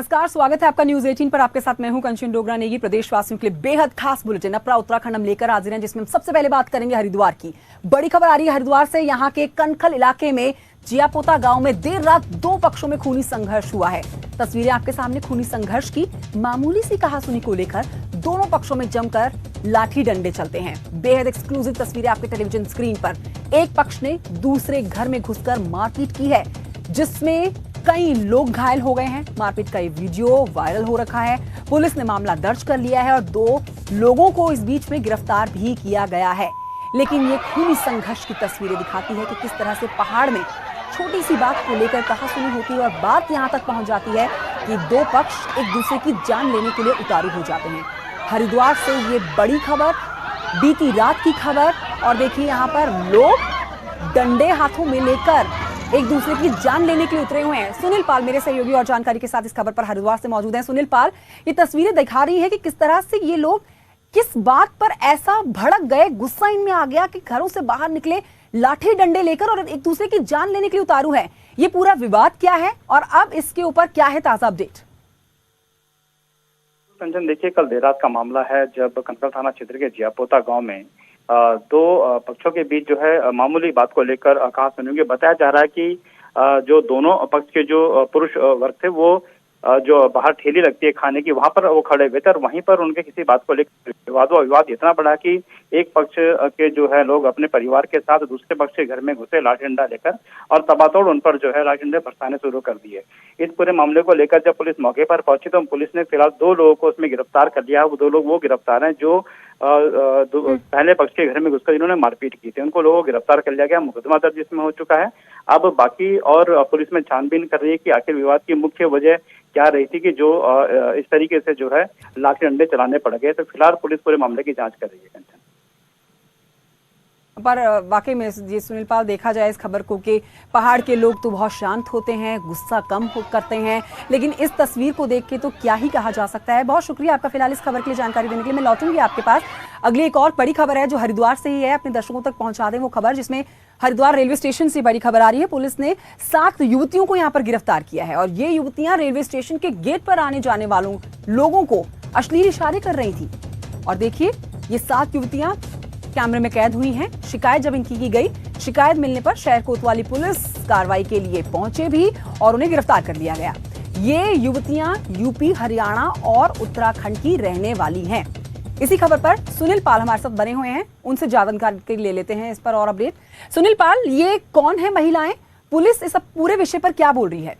नमस्कार, स्वागत है आपका न्यूज 18 पर। आपके साथ मैं हूं कंचन डोगरा नेगी। प्रदेशवासियों के लिए बेहद खास बुलेटिन अपना उत्तराखंड हम लेकर हाजिर हैं, जिसमें हम सबसे पहले बात करेंगे हरिद्वार की। बड़ी खबर आ रही है हरिद्वार से। यहां के कनखल इलाके में जियापोता गांव में देर रात दो पक्षों में खूनी संघर्ष हुआ है। तस्वीरें आपके सामने खूनी संघर्ष की। मामूली सी कहासुनी को लेकर दोनों पक्षों में जमकर लाठी डंडे चलते हैं। बेहद एक्सक्लूसिव तस्वीरें आपके टेलीविजन स्क्रीन पर। एक पक्ष ने दूसरे घर में घुसकर मारपीट की है, जिसमें कई लोग घायल हो गए हैं। मारपीट का ये वीडियो वायरल हो रखा है। पुलिस ने मामला दर्ज कर लिया है और दो लोगों को इस बीच में गिरफ्तार भी किया गया है। लेकिन ये खूनी संघर्ष की तस्वीरें दिखाती है कि किस तरह से पहाड़ में छोटी सी बात को लेकर कहासुनी होती है और बात यहां तक पहुंच जाती है कि दो पक्ष एक दूसरे की जान लेने के लिए उतारू हो जाते हैं। हरिद्वार से ये बड़ी खबर, बीती रात की खबर। और देखिए यहाँ पर लोग डंडे हाथों में लेकर एक दूसरे की जान लेने के लिए उतरे हुए हैं। सुनील पाल मेरे सहयोगी और जानकारी के साथ इस खबर पर हरिद्वार से मौजूद हैं। सुनील पाल, ये तस्वीरें दिखा रही है कि किस तरह से ये लोग किस बात पर ऐसा भड़क गए, गुस्सा इनमें आ गया कि घरों से बाहर निकले लाठी डंडे लेकर और एक दूसरे की जान लेने के लिए उतारू है। ये पूरा विवाद क्या है और अब इसके ऊपर क्या है ताजा अपडेट? कंचन, देखिए, कल देर रात का मामला है जब कनखल थाना क्षेत्र के जियापोता गांव में दो पक्षों के बीच जो है मामूली बात को लेकर कहासुनी। बताया जा रहा है कि जो दोनों पक्ष के जो पुरुष वर्ग थे वो जो बाहर ठेली लगती है खाने की, वहां पर वो खड़े हुए थे और वहीं पर उनके किसी बात को लेकर विवाद इतना बड़ा कि एक पक्ष के जो है लोग अपने परिवार के साथ दूसरे पक्ष के घर में घुसे लाठी डंडा लेकर और तबातोड़ उन पर जो है लाठी डंडे बरसाने शुरू कर दिए। इस पूरे मामले को लेकर जब पुलिस मौके पर पहुंची तो पुलिस ने फिलहाल दो लोगों को उसमें गिरफ्तार कर लिया। वो दो लोग वो गिरफ्तार हैं जो पहले पक्ष के घर में घुसकर जिन्होंने मारपीट की थी, उनको लोगों को गिरफ्तार कर लिया गया। मुकदमा दर्ज इसमें हो चुका है। अब बाकी और पुलिस में छानबीन कर रही है कि आखिर विवाद की मुख्य वजह क्या रही थी कि जो इस तरीके से जो है लाठी डंडे चलाने पड़ गए। तो फिलहाल पुलिस पूरे मामले की जांच कर रही है। पर वाकई में ये सुनील पाल, देखा जाए इस खबर को कि पहाड़ के लोग तो बहुत शांत होते हैं, गुस्सा कम करते हैं, लेकिन इस तस्वीर को देख के तो क्या ही कहा जा सकता है। बहुत शुक्रिया आपका फिलहाल इस खबर के लिए जानकारी देने के लिए। मैं लौटूंगी आपके पास। अगली एक और बड़ी खबर है जो हरिद्वार से ही है, अपने दर्शकों तक पहुंचा दें वो खबर, जिसमें हरिद्वार रेलवे स्टेशन से बड़ी खबर आ रही है। पुलिस ने 7 युवतियों को यहाँ पर गिरफ्तार किया है और ये युवतियां रेलवे स्टेशन के गेट पर आने जाने वालों लोगों को अश्लील इशारे कर रही थी। और देखिए, ये 7 युवतियां कैमरे में कैद हुई हैं। शिकायत जब इनकी की गई, शिकायत मिलने पर शहर कोतवाली पुलिस कार्रवाई के लिए पहुंचे भी और उन्हें गिरफ्तार कर लिया गया। ये युवतियां यूपी, हरियाणा और उत्तराखंड की रहने वाली हैं। इसी खबर पर सुनील पाल हमारे साथ बने हुए हैं, उनसे जानकारी ले लेते हैं इस पर और अपडेट। सुनील पाल, ये कौन है महिलाएं? पुलिस इस पूरे विषय पर क्या बोल रही है?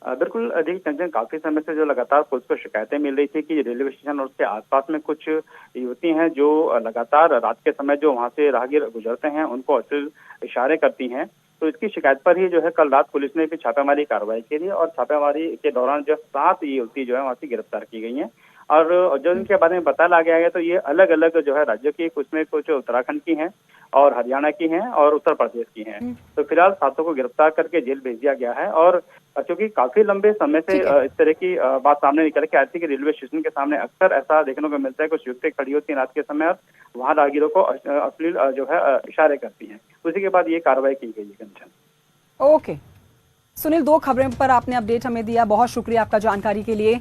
बिल्कुल, देखिए कंचन, काफी समय से जो लगातार पुलिस को शिकायतें मिल रही थी कि रेलवे स्टेशन और उसके आसपास में कुछ युवती हैं जो लगातार रात के समय जो वहां से राहगीर गुजरते हैं उनको अश्लील इशारे करती हैं। तो इसकी शिकायत पर ही जो है कल रात पुलिस ने फिर छापेमारी कार्रवाई की थी और छापेमारी के दौरान जो 7 युवती जो है वहां से गिरफ्तार की गई हैं। और जो इनके बारे में बताया गया है तो ये अलग अलग जो है राज्यों की, उसमें कुछ उत्तराखंड की हैं और हरियाणा की हैं और उत्तर प्रदेश की हैं। तो फिलहाल 7 को गिरफ्तार करके जेल भेज दिया गया है। और क्योंकि काफी लंबे समय से इस तरह की बात सामने निकल के आई थी कि रेलवे स्टेशन के सामने अक्सर ऐसा देखने को मिलता है, कुछ युवती खड़ी होती है रात के समय और वहां राहगीरों को अश्लील जो है इशारे करती हैं। उसी के बाद ये कार्रवाई की गई है। कंचन, ओके सुनील, 2 खबरों पर आपने अपडेट हमें दिया, बहुत शुक्रिया आपका जानकारी के लिए।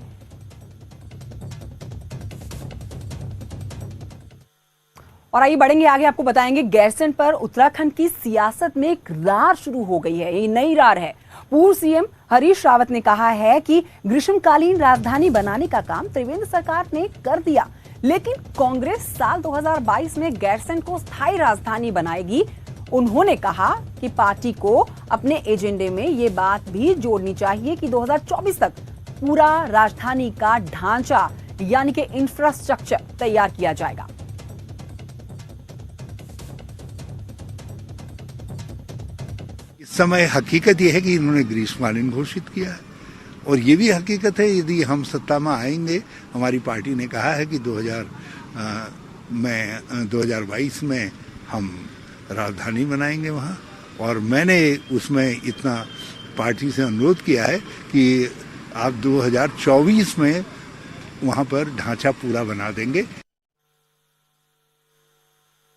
और आइए बढ़ेंगे आगे, आपको बताएंगे गैरसैंण पर उत्तराखंड की सियासत में एक रार शुरू हो गई है। ये नई रार है। पूर्व सीएम हरीश रावत ने कहा है कि ग्रीष्मकालीन राजधानी बनाने का काम त्रिवेंद्र सरकार ने कर दिया, लेकिन कांग्रेस साल 2022 में गैरसैंण को स्थायी राजधानी बनाएगी। उन्होंने कहा कि पार्टी को अपने एजेंडे में ये बात भी जोड़नी चाहिए कि 2024 तक पूरा राजधानी का ढांचा यानी कि इंफ्रास्ट्रक्चर तैयार किया जाएगा। इस समय हकीकत यह है कि इन्होंने ग्रीष्मकालीन घोषित किया है और ये भी हकीकत है यदि हम सत्ता में आएंगे, हमारी पार्टी ने कहा है कि 2022 में हम राजधानी बनाएंगे वहाँ। और मैंने उसमें इतना पार्टी से अनुरोध किया है कि आप 2024 में वहाँ पर ढांचा पूरा बना देंगे।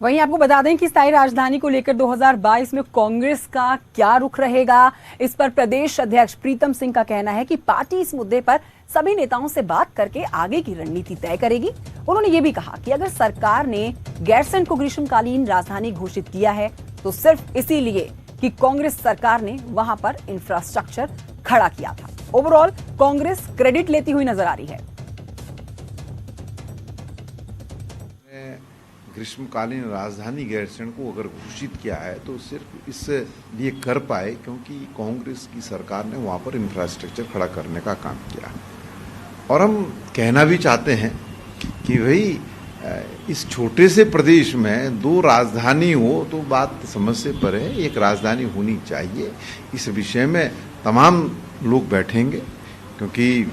वहीं आपको बता दें कि स्थायी राजधानी को लेकर 2022 में कांग्रेस का क्या रुख रहेगा, इस पर प्रदेश अध्यक्ष प्रीतम सिंह का कहना है कि पार्टी इस मुद्दे पर सभी नेताओं से बात करके आगे की रणनीति तय करेगी। उन्होंने ये भी कहा कि अगर सरकार ने गैरसैंण को ग्रीष्मकालीन राजधानी घोषित किया है तो सिर्फ इसीलिए कि कांग्रेस सरकार ने वहां पर इंफ्रास्ट्रक्चर खड़ा किया था। ओवरऑल कांग्रेस क्रेडिट लेती हुई नजर आ रही है। ग्रीष्मकालीन राजधानी गैरसैंण को अगर घोषित किया है तो सिर्फ इसलिए कर पाए क्योंकि कांग्रेस की सरकार ने वहां पर इंफ्रास्ट्रक्चर खड़ा करने का काम किया। और हम कहना भी चाहते हैं कि भाई इस छोटे से प्रदेश में दो राजधानी हो तो बात समझ से परे, एक राजधानी होनी चाहिए। इस विषय में तमाम लोग बैठेंगे, क्योंकि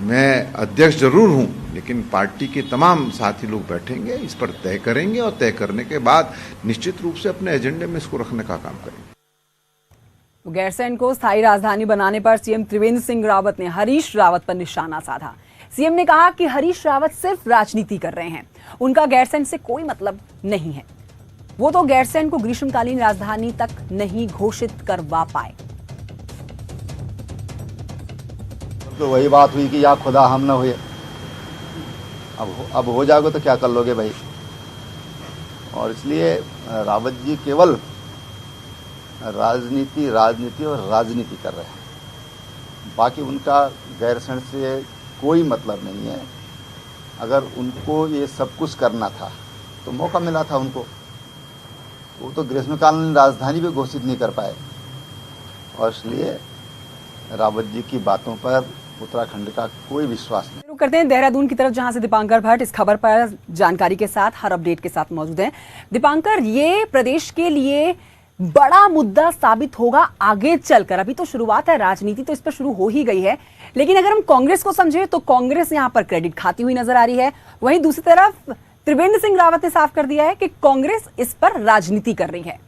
मैं अध्यक्ष जरूर हूं लेकिन पार्टी के तमाम साथी लोग बैठेंगे, इस पर तय करेंगे और तय करने के बाद निश्चित रूप से अपने एजेंडे में इसको रखने का काम करेंगे। गैरसैंण को स्थायी राजधानी बनाने पर सीएम त्रिवेंद्र सिंह रावत ने हरीश रावत पर निशाना साधा। सीएम ने कहा कि हरीश रावत सिर्फ राजनीति कर रहे हैं, उनका गैरसैंण से कोई मतलब नहीं है। वो तो गैरसैंण को ग्रीष्मकालीन राजधानी तक नहीं घोषित करवा पाए। तो वही बात हुई कि या खुदा हम न हुए, अब हो जाओगे तो क्या कर लोगे भाई। और इसलिए रावत जी केवल राजनीति और राजनीति कर रहे हैं, बाकी उनका गैरसैंण से कोई मतलब नहीं है। अगर उनको ये सब कुछ करना था तो मौका मिला था उनको, वो तो ग्रीष्मकालीन राजधानी भी घोषित नहीं कर पाए। और इसलिए रावत जी की बातों पर उत्तराखंड का कोई विश्वास नहीं। करते हैं देहरादून की तरफ, जहां से दीपांकर भट्ट इस खबर पर जानकारी के साथ, हर अपडेट के साथ मौजूद हैं। दीपांकर, ये प्रदेश के लिए बड़ा मुद्दा साबित होगा आगे चलकर। अभी तो शुरुआत है, राजनीति तो इस पर शुरू हो ही गई है, लेकिन अगर हम कांग्रेस को समझे तो कांग्रेस यहां पर क्रेडिट खाती हुई नजर आ रही है। वहीं दूसरी तरफ त्रिवेंद्र सिंह रावत ने साफ कर दिया है कि कांग्रेस इस पर राजनीति कर रही है।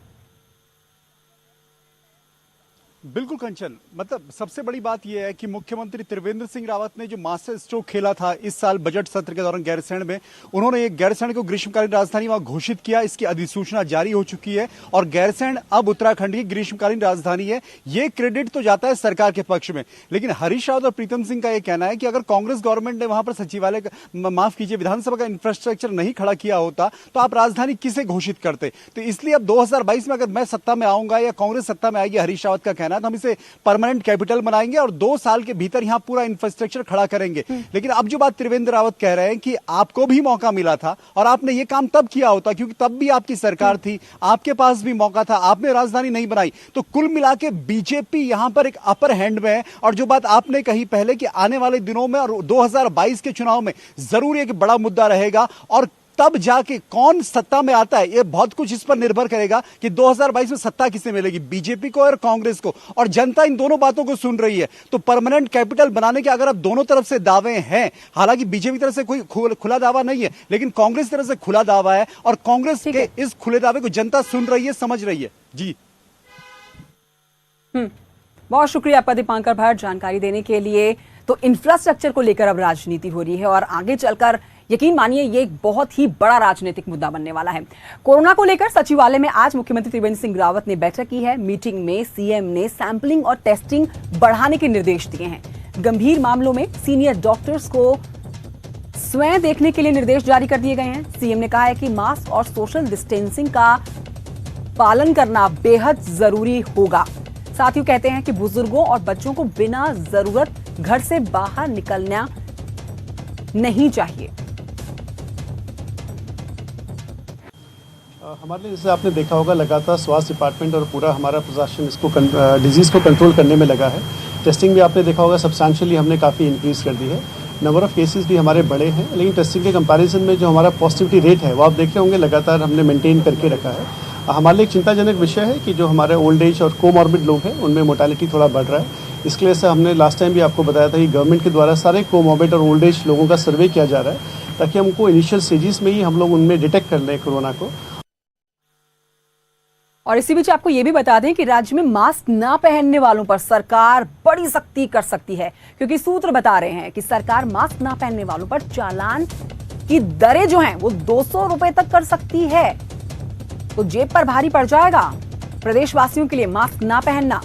बिल्कुल कंचन, मतलब सबसे बड़ी बात यह है कि मुख्यमंत्री त्रिवेंद्र सिंह रावत ने जो मास्टर स्ट्रोक खेला था इस साल बजट सत्र के दौरान गैरसैंण में, उन्होंने गैरसैंण को ग्रीष्मकालीन राजधानी वहां घोषित किया। इसकी अधिसूचना जारी हो चुकी है और गैरसैंण अब उत्तराखंड की ग्रीष्मकालीन राजधानी है। ये क्रेडिट तो जाता है सरकार के पक्ष में, लेकिन हरीश रावत और प्रीतम सिंह का यह कहना है कि अगर कांग्रेस गवर्नमेंट ने वहां पर सचिवालय, माफ कीजिए, विधानसभा का इंफ्रास्ट्रक्चर नहीं खड़ा किया होता तो आप राजधानी किसे घोषित करते। तो इसलिए अब 2022 में अगर मैं सत्ता में आऊंगा या कांग्रेस सत्ता में आएगी, हरीश रावत का कहना है, तो हम इसे परमानेंट कैपिटल बनाएंगे और 2 साल के भीतर यहां पूरा इंफ्रास्ट्रक्चर खड़ा करेंगे। लेकिन अब जो बात त्रिवेंद्र रावत कह रहे हैं कि आपको भी मौका मिला था और आपने ये काम तब किया होता, क्योंकि तब भी आपकी सरकार थी, आपके पास भी मौका था, आपने राजधानी नहीं बनाई। तो कुल मिला के बीजेपी यहां पर एक अपर हैंड में है। और जो बात आपने कही पहले कि आने वाले दिनों में और 2022 के चुनाव में जरूर एक बड़ा मुद्दा रहेगा और तब जाके कौन सत्ता में आता है, ये बहुत कुछ इस पर निर्भर करेगा कि 2022 में सत्ता किसे मिलेगी, बीजेपी को और कांग्रेस को। और जनता इन दोनों बातों को सुन रही है। तो परमानेंट कैपिटल बनाने के अगर अब दोनों तरफ से दावे हैं, हालांकि बीजेपी की तरफ से कोई खुला दावा नहीं है, लेकिन कांग्रेस की तरफ से खुला दावा है और कांग्रेस के इस खुले दावे को जनता सुन रही है, समझ रही है। जी बहुत शुक्रिया आपका दीपांकर भट्ट जानकारी देने के लिए। तो इंफ्रास्ट्रक्चर को लेकर अब राजनीति हो रही है और आगे चलकर यकीन मानिए ये एक बहुत ही बड़ा राजनीतिक मुद्दा बनने वाला है। कोरोना को लेकर सचिवालय में आज मुख्यमंत्री त्रिवेंद्र सिंह रावत ने बैठक की है। मीटिंग में सीएम ने सैंपलिंग और टेस्टिंग बढ़ाने के निर्देश दिए हैं। गंभीर मामलों में सीनियर डॉक्टर्स को स्वयं देखने के लिए निर्देश जारी कर दिए गए हैं। सीएम ने कहा है कि मास्क और सोशल डिस्टेंसिंग का पालन करना बेहद जरूरी होगा। साथ ही कहते हैं कि बुजुर्गों और बच्चों को बिना जरूरत घर से बाहर निकलना नहीं चाहिए। हमारे लिए, जैसे आपने देखा होगा, लगातार स्वास्थ्य डिपार्टमेंट और पूरा हमारा प्रशासन इसको डिजीज़ को कंट्रोल करने में लगा है। टेस्टिंग भी आपने देखा होगा सब्सटेंशियली हमने काफ़ी इंक्रीज़ कर दी है। नंबर ऑफ़ केसेस भी हमारे बड़े हैं, लेकिन टेस्टिंग के कंपैरिजन में जो हमारा पॉजिटिविटी रेट है वो आप देख रहे होंगे लगातार हमने मेंटेन करके रखा है। हमारे लिए एक चिंताजनक विषय है कि जो हमारे ओल्ड एज और कोमॉर्बिड लोग हैं उनमें मोर्टेलिटी थोड़ा बढ़ रहा है। इसके लिए से हमने लास्ट टाइम भी आपको बताया था कि गवर्नमेंट के द्वारा सारे कोमॉर्बिड और ओल्ड एज लोगों का सर्वे किया जा रहा है, ताकि हमको इनिशियल स्टेजेस में ही हम लोग उनमें डिटेक्ट कर लें कोरोना को। और इसी बीच आपको ये भी बता दें कि राज्य में मास्क ना पहनने वालों पर सरकार बड़ी सख्ती कर सकती है, क्योंकि सूत्र बता रहे हैं कि सरकार मास्क ना पहनने वालों पर चालान की दरें जो हैं वो 200 रुपए तक कर सकती है। तो जेब पर भारी पड़ जाएगा प्रदेशवासियों के लिए मास्क ना पहनना।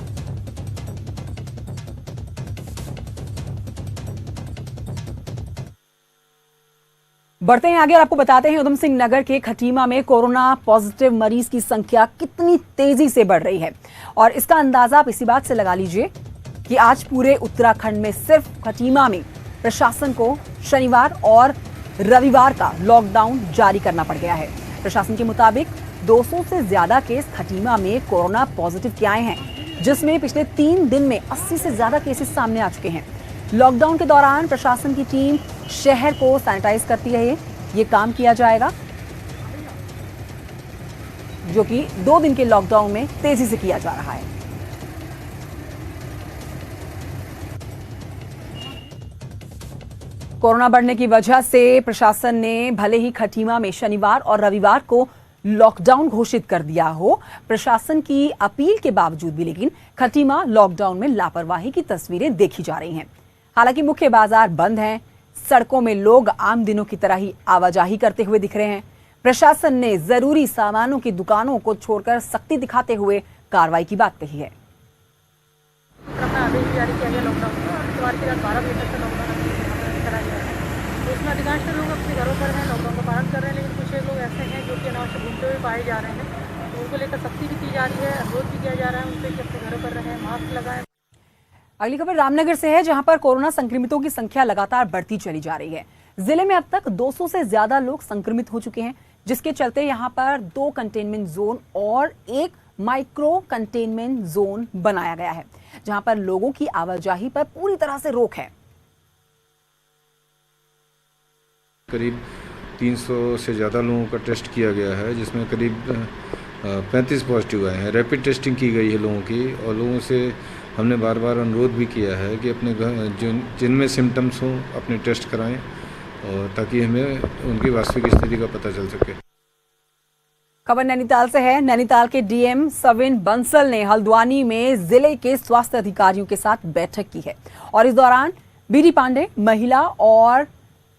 बढ़ते हैं आगे और आपको बताते हैं उधम सिंह नगर के खटीमा में कोरोना पॉजिटिव मरीज की संख्या कितनी तेजी से बढ़ रही है। और इसका अंदाजा आप इसी बात से लगा लीजिए कि आज पूरे उत्तराखंड में सिर्फ खटीमा में प्रशासन को शनिवार और रविवार का लॉकडाउन जारी करना पड़ गया है। प्रशासन के मुताबिक 200 से ज्यादा केस खटीमा में कोरोना पॉजिटिव के आए हैं, जिसमें पिछले 3 दिन में 80 से ज्यादा केसेस सामने आ चुके हैं। लॉकडाउन के दौरान प्रशासन की टीम शहर को सैनिटाइज करती रही। ये काम किया जाएगा, जो कि 2 दिन के लॉकडाउन में तेजी से किया जा रहा है। कोरोना बढ़ने की वजह से प्रशासन ने भले ही खटीमा में शनिवार और रविवार को लॉकडाउन घोषित कर दिया हो, प्रशासन की अपील के बावजूद भी लेकिन खटीमा लॉकडाउन में लापरवाही की तस्वीरें देखी जा रही हैं। हालांकि मुख्य बाजार बंद हैं, सड़कों में लोग आम दिनों की तरह ही आवाजाही करते हुए दिख रहे हैं। प्रशासन ने जरूरी सामानों की दुकानों को छोड़कर सख्ती दिखाते हुए कार्रवाई की बात कही है। आदेश जारी किया गया लॉकडाउन का, और इतवार की रात 12 बजे तक का लॉकडाउन करा गया है। तो इसमें अधिकांश लोग अपने घरों पर हैं, लॉकडाउन का पालन कर रहे हैं, लेकिन कुछ लोग ऐसे हैं जो कि अनावश्यक घूमते हुए पाए जा रहे हैं। तो उनको लेकर सख्ती भी की जा रही है, अनुरोध भी किया जा रहा है उनसे कि अपने घरों पर रहें, मास्क लगाएं। अगली खबर रामनगर से है, जहां पर कोरोना संक्रमितों की संख्या लगातार बढ़ती चली जा रही है। जिले में अब तक 200 से ज्यादा लोग संक्रमित हो चुके हैं, जिसके चलते यहां पर 2 कंटेनमेंट जोन और 1 माइक्रो कंटेनमेंट जोन बनाया गया है, जहां पर लोगों की आवाजाही पर पूरी तरह से रोक है। करीब 300 से ज़्यादा लोगों का टेस्ट किया गया है, जिसमें करीब 35 पॉजिटिव आए हैं। रैपिड टेस्टिंग की गई है लोगों की, और लोगों से हमने बार बार अनुरोध भी किया है कि अपने जिनमें सिम्टम्स हों अपने टेस्ट कराएं, और ताकि हमें उनकी वास्तविक स्थिति का पता चल सके। खबर नैनीताल से है। नैनीताल के डीएम सविन बंसल ने हल्द्वानी में जिले के स्वास्थ्य अधिकारियों के साथ बैठक की है, और इस दौरान बीडी पांडे महिला और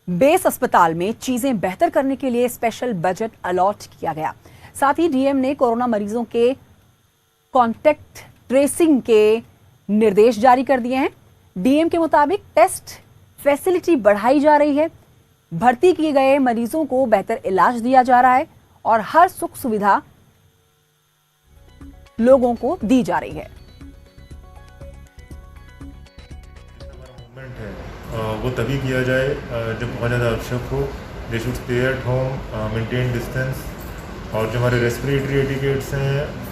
बेस अस्पताल में चीजें बेहतर करने के लिए स्पेशल बजट अलॉट किया गया। साथ ही डीएम ने कोरोना मरीजों के कॉन्टैक्ट ट्रेसिंग के निर्देश जारी कर दिए हैं। डीएम के मुताबिक टेस्ट फैसिलिटी बढ़ाई जा रही है, भर्ती किए गए मरीजों को बेहतर इलाज दिया जा रहा है, और हर सुख सुविधा लोगों को दी जा रही है। वो तभी किया जाए जब बहुत ज़्यादा आवश्यक हो। They should stay at home, maintain distance, और जो हमारे रेस्पिरेटरी एटिकेट्स हैं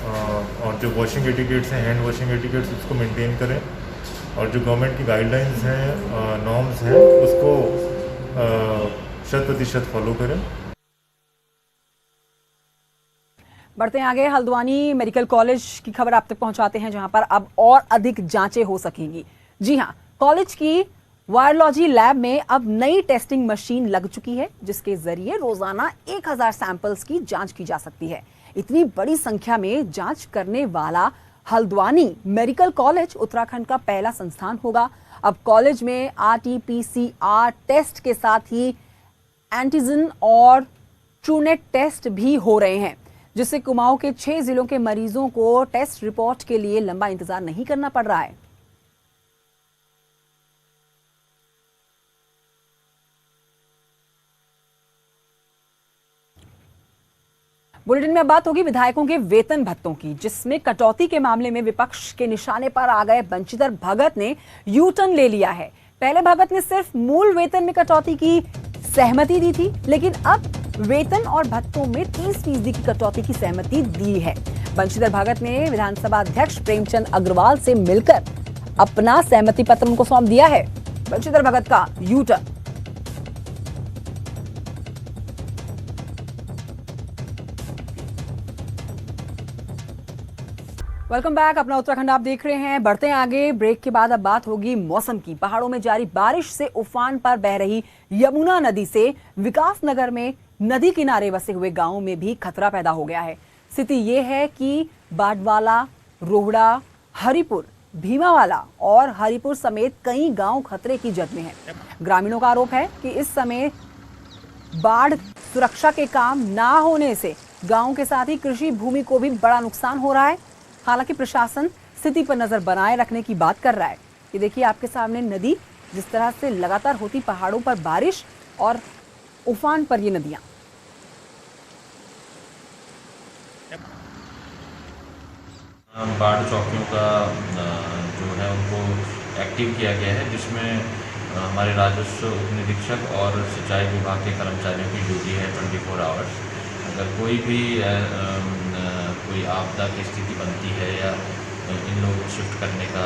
और जो वॉशिंग एटिकेट्स हैं, हैंड वॉशिंग एटिकेट्स, उसको मेंटेन करें, और जो गवर्नमेंट की गाइडलाइंस हैं, नॉर्म्स हैं, उसको 100% फॉलो करें। बढ़ते हैं आगे। हल्द्वानी मेडिकल कॉलेज की खबर आप तक पहुंचाते हैं, जहां पर अब और अधिक जांचें हो सकेंगी। जी हां, कॉलेज की वायरोलॉजी लैब में अब नई टेस्टिंग मशीन लग चुकी है, जिसके जरिए रोजाना 1000 सैंपल्स की जांच की जा सकती है। इतनी बड़ी संख्या में जांच करने वाला हल्द्वानी मेडिकल कॉलेज उत्तराखंड का पहला संस्थान होगा। अब कॉलेज में RT-PCR टेस्ट के साथ ही एंटीजन और ट्रूनेट टेस्ट भी हो रहे हैं, जिससे कुमाऊं के 6 जिलों के मरीजों को टेस्ट रिपोर्ट के लिए लंबा इंतजार नहीं करना पड़ रहा है। बुलेटिन में अब बात होगी विधायकों के वेतन भत्तों की, जिसमें कटौती के मामले में विपक्ष के निशाने पर आ गए बंशीधर भगत ने यू टर्न ले लिया है। पहले भगत ने सिर्फ मूल वेतन में कटौती की सहमति दी थी, लेकिन अब वेतन और भत्तों में 30% की कटौती की सहमति दी है। बंशीधर भगत ने विधानसभा अध्यक्ष प्रेमचंद अग्रवाल से मिलकर अपना सहमति पत्र उनको सौंप दिया है। बंशीधर भगत का यू टर्न। वेलकम बैक, अपना उत्तराखंड आप देख रहे हैं। बढ़ते हैं आगे। ब्रेक के बाद अब बात होगी मौसम की। पहाड़ों में जारी बारिश से उफान पर बह रही यमुना नदी से विकास नगर में नदी किनारे बसे हुए गांवों में भी खतरा पैदा हो गया है। स्थिति ये है कि बाडवाला, रोहड़ा, हरिपुर, भीमावाला और हरिपुर समेत कई गांव खतरे की जद में हैं। ग्रामीणों का आरोप है कि इस समय बाढ़ सुरक्षा के काम ना होने से गांव के साथ ही कृषि भूमि को भी बड़ा नुकसान हो रहा है। हालांकि प्रशासन स्थिति पर नजर बनाए रखने की बात कर रहा है। ये देखिए आपके सामने नदी, जिस तरह से लगातार होती पहाड़ों पर बारिश और उफान पर ये नदियां। बाढ़ चौकियों का जो है उनको एक्टिव किया गया है, जिसमें हमारे राजस्व उप निरीक्षक और सिंचाई विभाग के कर्मचारियों की ड्यूटी है 24 आवर्स। अगर कोई भी कोई आपदा की स्थिति बनती है या इन लोगों को शिफ्ट करने का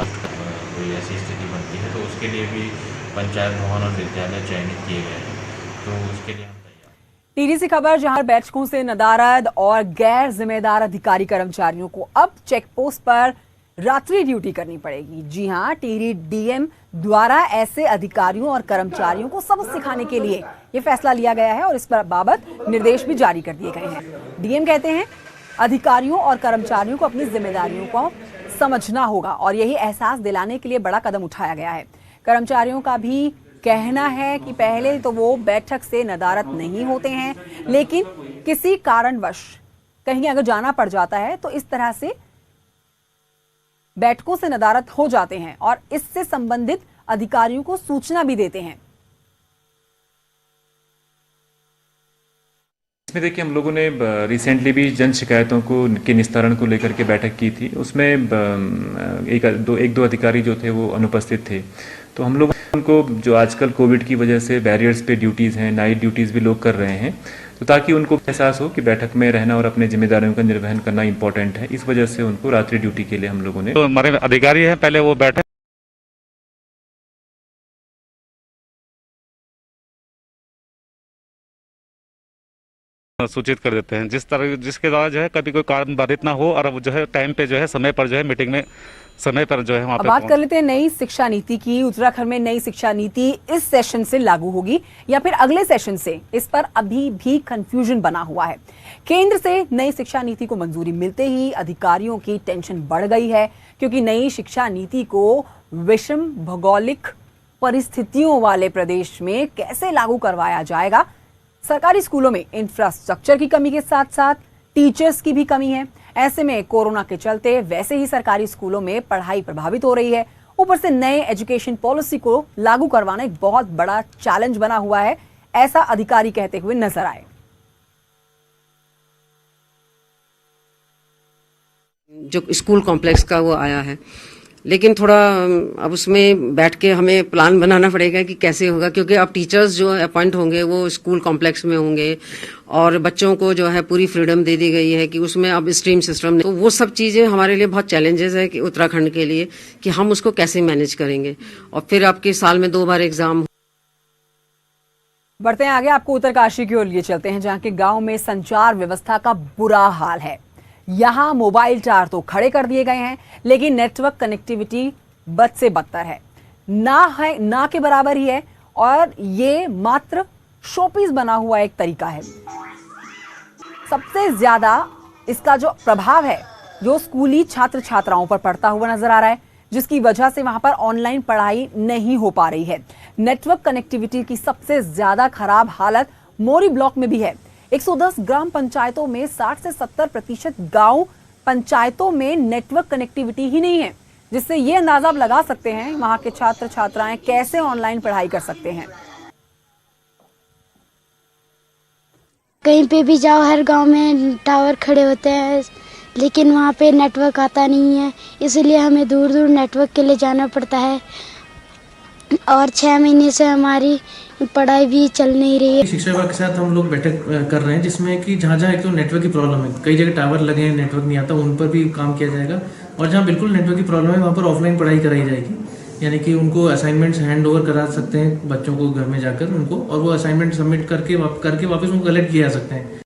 कोई ऐसी स्थिति बनती है तो उसके लिए भी पंचायत भवन और विद्यालय चयनित किए गए हैं, तो उसके लिए हम तैयार। टिहरी से खबर, जहां बैठकों से नदारद और गैर जिम्मेदार अधिकारी कर्मचारियों को अब चेक पोस्ट पर रात्रि ड्यूटी करनी पड़ेगी। जी हां, टिहरी डीएम द्वारा ऐसे अधिकारियों और कर्मचारियों को सबक सिखाने के लिए ये फैसला लिया गया है और इस पर बाबत निर्देश भी जारी कर दिए गए हैं। डीएम कहते हैं अधिकारियों और कर्मचारियों को अपनी जिम्मेदारियों को समझना होगा और यही एहसास दिलाने के लिए बड़ा कदम उठाया गया है। कर्मचारियों का भी कहना है कि पहले तो वो बैठक से नदारद नहीं होते हैं, लेकिन किसी कारणवश कहीं अगर जाना पड़ जाता है तो इस तरह से बैठकों से नदारद हो जाते हैं और इससे संबंधित अधिकारियों को सूचना भी देते हैं। इसमें देखिए हम लोगों ने रिसेंटली भी जन शिकायतों को के निस्तारण को लेकर के बैठक की थी। उसमें एक दो अधिकारी जो थे वो अनुपस्थित थे, तो हम लोग उनको जो आजकल कोविड की वजह से बैरियर्स पे ड्यूटीज़ हैं, नाइट ड्यूटीज़ भी लोग कर रहे हैं, तो ताकि उनको एहसास हो कि बैठक में रहना और अपने जिम्मेदारियों का निर्वहन करना इंपॉर्टेंट है, इस वजह से उनको रात्रि ड्यूटी के लिए हम लोगों ने, तो हमारे अधिकारी हैं पहले वो बैठे सूचित कर देते हैं, जिसके द्वारा जो है कभी कोई कारण बाधित ना हो और जो है टाइम पे जो है समय पर जो है मीटिंग में समय पर जो है वहाँ पे। बात कर लेते हैं नई शिक्षा नीति की। उत्तराखंड में नई शिक्षा नीति इस सेशन से लागू होगी या फिर अगले सेशन से, इस पर अभी भी कंफ्यूजन बना हुआ है। केंद्र से नई शिक्षा नीति को मंजूरी मिलते ही अधिकारियों की टेंशन बढ़ गई है, क्योंकि नई शिक्षा नीति को विषम भौगोलिक परिस्थितियों वाले प्रदेश में कैसे लागू करवाया जाएगा। सरकारी स्कूलों में इंफ्रास्ट्रक्चर की कमी के साथ साथ टीचर्स की भी कमी है। ऐसे में कोरोना के चलते वैसे ही सरकारी स्कूलों में पढ़ाई प्रभावित हो रही है, ऊपर से नए एजुकेशन पॉलिसी को लागू करवाना एक बहुत बड़ा चैलेंज बना हुआ है, ऐसा अधिकारी कहते हुए नजर आए। जो स्कूल कॉम्प्लेक्स का वो आया है, लेकिन थोड़ा अब उसमें बैठ के हमें प्लान बनाना पड़ेगा कि कैसे होगा, क्योंकि अब टीचर्स जो अपॉइंट होंगे वो स्कूल कॉम्प्लेक्स में होंगे और बच्चों को जो है पूरी फ्रीडम दे दी गई है कि उसमें अब स्ट्रीम सिस्टम, तो वो सब चीज़ें हमारे लिए बहुत चैलेंजेस है कि उत्तराखंड के लिए कि हम उसको कैसे मैनेज करेंगे। और फिर आपके साल में 2 बार एग्जाम। बढ़ते हैं आगे, आपको उत्तरकाशी की ओर लिए चलते हैं, जहाँ के गाँव में संचार व्यवस्था का बुरा हाल है। यहाँ मोबाइल टावर तो खड़े कर दिए गए हैं, लेकिन नेटवर्क कनेक्टिविटी बद से बदतर है, ना के बराबर ही है और ये मात्र शोपीस बना हुआ एक तरीका है। सबसे ज्यादा इसका जो प्रभाव है जो स्कूली छात्र छात्राओं पर पड़ता हुआ नजर आ रहा है, जिसकी वजह से वहां पर ऑनलाइन पढ़ाई नहीं हो पा रही है। नेटवर्क कनेक्टिविटी की सबसे ज्यादा खराब हालत मोरी ब्लॉक में भी है। 110 ग्राम पंचायतों में 60 से 70% गांव पंचायतों में नेटवर्क कनेक्टिविटी ही नहीं है, जिससे ये अंदाजा आप लगा सकते हैं वहां के छात्र छात्राएं कैसे ऑनलाइन पढ़ाई कर सकते हैं। कहीं पे भी जाओ हर गांव में टावर खड़े होते हैं, लेकिन वहां पे नेटवर्क आता नहीं है, इसलिए हमें दूर दूर नेटवर्क के लिए जाना पड़ता है और 6 महीने से हमारी पढ़ाई भी चल नहीं रही है। शिक्षा विभाग के साथ हम लोग बैठक कर रहे हैं, जिसमें कि जहाँ जहाँ एक तो नेटवर्क की प्रॉब्लम है, कई जगह टावर लगे हैं नेटवर्क नहीं आता, उन पर भी काम किया जाएगा और जहाँ बिल्कुल नेटवर्क की प्रॉब्लम है वहाँ पर ऑफलाइन पढ़ाई कराई जाएगी, यानी कि उनको असाइनमेंट्स हैंड ओवर करा सकते हैं बच्चों को घर में जाकर उनको, और वो असाइनमेंट सबमिट करके वापस उनको कलेक्ट किया जा सकते हैं।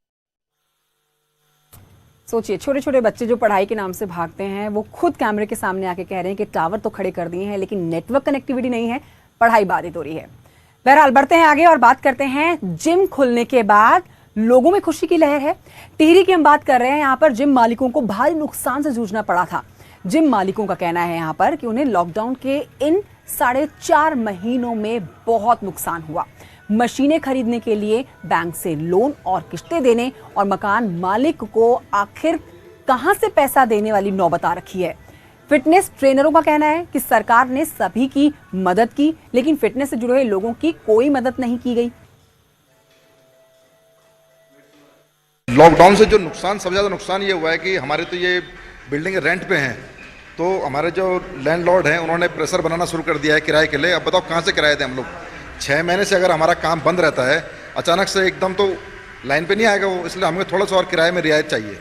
सोचिए, छोटे छोटे बच्चे जो पढ़ाई के नाम से भागते हैं वो खुद कैमरे के सामने आके कह रहे हैं कि टावर तो खड़े कर दिए हैं लेकिन नेटवर्क कनेक्टिविटी नहीं है, पढ़ाई बाधित हो रही है। बहरहाल बढ़ते हैं आगे और बात करते हैं जिम खुलने के बाद लोगों में खुशी की लहर है। टिहरी की हम बात कर रहे हैं, यहाँ पर जिम मालिकों को भारी नुकसान से जूझना पड़ा था। जिम मालिकों का कहना है यहाँ पर कि उन्हें लॉकडाउन के इन 4.5 महीनों में बहुत नुकसान हुआ। मशीनें खरीदने के लिए बैंक से लोन और किस्तें देने और मकान मालिक को आखिर कहां से पैसा देने वाली नौबत आ रखी है। फिटनेस ट्रेनरों का कहना है कि सरकार ने सभी की मदद की, लेकिन फिटनेस से जुड़े लोगों की कोई मदद नहीं की गई। लॉकडाउन से जो नुकसान, सबसे ज़्यादा नुकसान ये हुआ है कि हमारे तो ये बिल्डिंग रेंट पे हैं, तो हमारे जो लैंडलॉर्ड हैं उन्होंने प्रेशर बनाना शुरू कर दिया है किराए के लिए। अब बताओ कहाँ से किराए दें हम लोग? 6 महीने से अगर हमारा काम बंद रहता है, अचानक से एकदम तो लाइन पे नहीं आएगा वो, इसलिए हमें थोड़ा सा और किराए में रियायत चाहिए।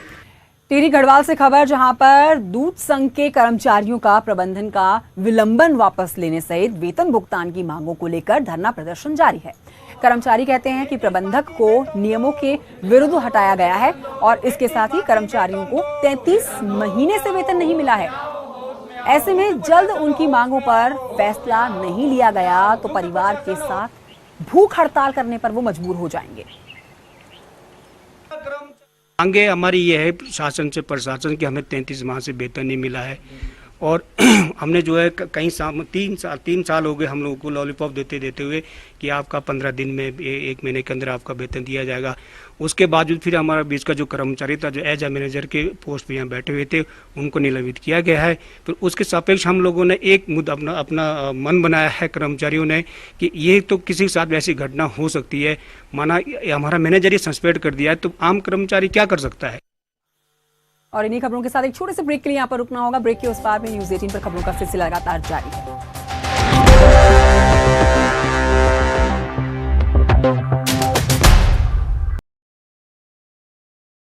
टिहरी गढ़वाल से खबर, जहां पर दूध संघ के कर्मचारियों का प्रबंधन का विलंबन वापस लेने सहित वेतन भुगतान की मांगों को लेकर धरना प्रदर्शन जारी है। कर्मचारी कहते हैं कि प्रबंधक को नियमों के विरुद्ध हटाया गया है और इसके साथ ही कर्मचारियों को 33 महीने से वेतन नहीं मिला है। ऐसे में जल्द उनकी मांगों पर फैसला नहीं लिया गया तो परिवार के साथ भूख हड़ताल करने पर वो मजबूर हो जाएंगे। मांगे हमारी ये है शासन से, प्रशासन की, हमें 33 माह से वेतन नहीं मिला है और हमने जो है कई साल 3 साल हो गए हम लोगों को लॉलीपॉप देते हुए कि आपका 15 दिन में 1 महीने के अंदर आपका वेतन दिया जाएगा। उसके बावजूद फिर हमारा बीच का जो कर्मचारी था, जो एज ए मैनेजर के पोस्ट पे यहाँ बैठे हुए थे, उनको निलंबित किया गया है। फिर उसके सापेक्ष हम लोगों ने एक मुद्दा अपना मन बनाया है कर्मचारियों ने कि ये तो किसी के साथ वैसी घटना हो सकती है, माना हमारा मैनेजर ही सस्पेंड कर दिया है, तो आम कर्मचारी क्या कर सकता है। और इन्हीं खबरों के साथ एक छोटे से ब्रेक के लिए यहाँ पर रुकना होगा। ब्रेक के उस पार में न्यूज़ 18 पर खबरों का सिलसिला लगातार जारी है।